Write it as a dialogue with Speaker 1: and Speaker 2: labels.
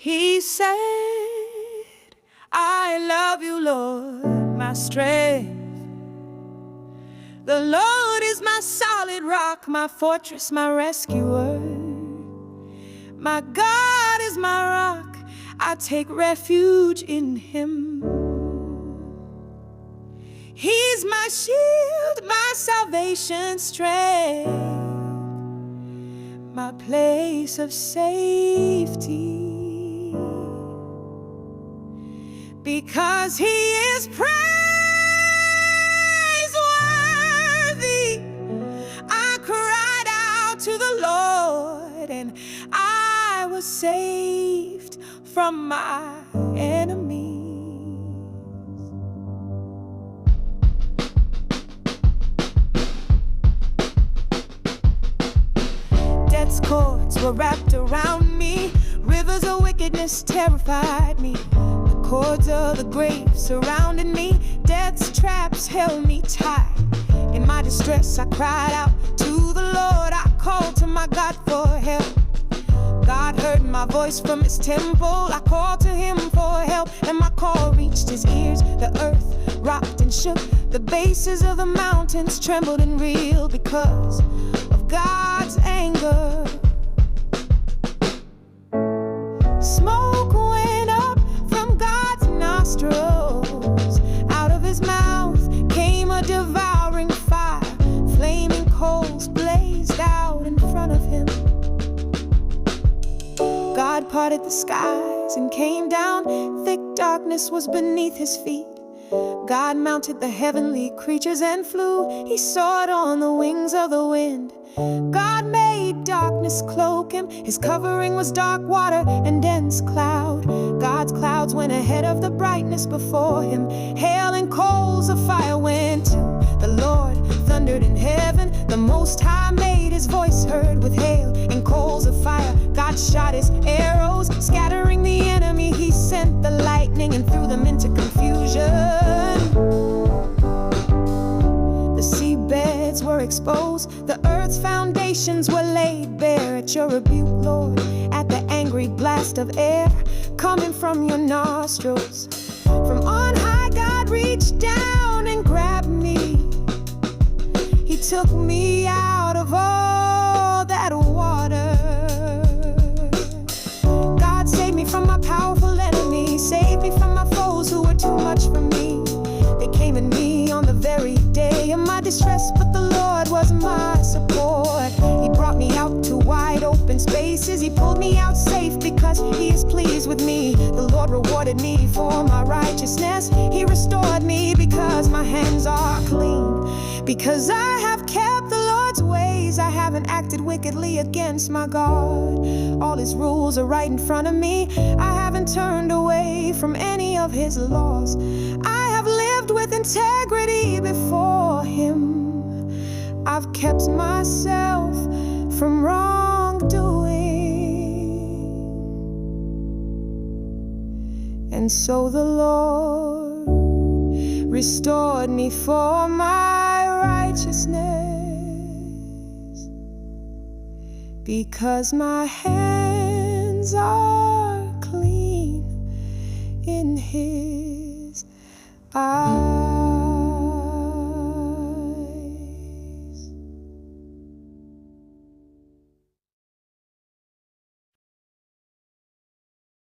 Speaker 1: He said, I love you, Lord, my strength. The Lord is my solid rock, my fortress, my rescuer. My God is my rock, I take refuge in Him. He's my shield, my salvation strength, my place of safety. Because He is praiseworthy, I cried out to the Lord, and I was saved from my enemies. Death's cords were wrapped around me, rivers of wickedness terrified me. The cords of the grave surrounded me, death's traps held me tight. In my distress I cried out to the Lord, I called to my God for help. God heard my voice from His temple, I called to Him for help, and my call reached His ears. The earth rocked and shook, the bases of the mountains trembled and reeled because of God's anger. Smoke went up from God's nostrils, out of His mouth came a devouring fire, flaming coals blazed out in front of Him. God parted the skies and came down, thick darkness was beneath His feet. God mounted the heavenly creatures and flew, He soared on the wings of the wind. God made darkness cloak Him, His covering was dark water and dense cloud. God's clouds went ahead of the brightness before Him, hail and coals of fire went too. The Lord thundered in heaven, the Most High made His voice heard with hail and coals of fire. God shot His arrows, scattering the enemy. He sent the lightning and threw them into confusion. The seabeds were exposed, the earth's foundations were laid bare at your rebuke, Lord, at the angry blast of air coming from your nostrils. From on high God reached down and grabbed me. He took me out of all that water. God saved me from my powerful enemies, saved me from my foes who were too much for me. They came at me on the very day of my distress, but the Lord was my support. He brought me out to wide open spaces, He pulled me out safe because He is pleased with me. The Lord rewarded me for my righteousness, He restored me because my hands are clean. Because I have kept the Lord's ways, I haven't acted wickedly against my God. All His rules are right in front of me, I haven't turned away from any of His laws. I have lived with integrity before Him. I've kept myself from wrongdoing. And so the Lord restored me for my righteousness, because my hands are clean in His eyes.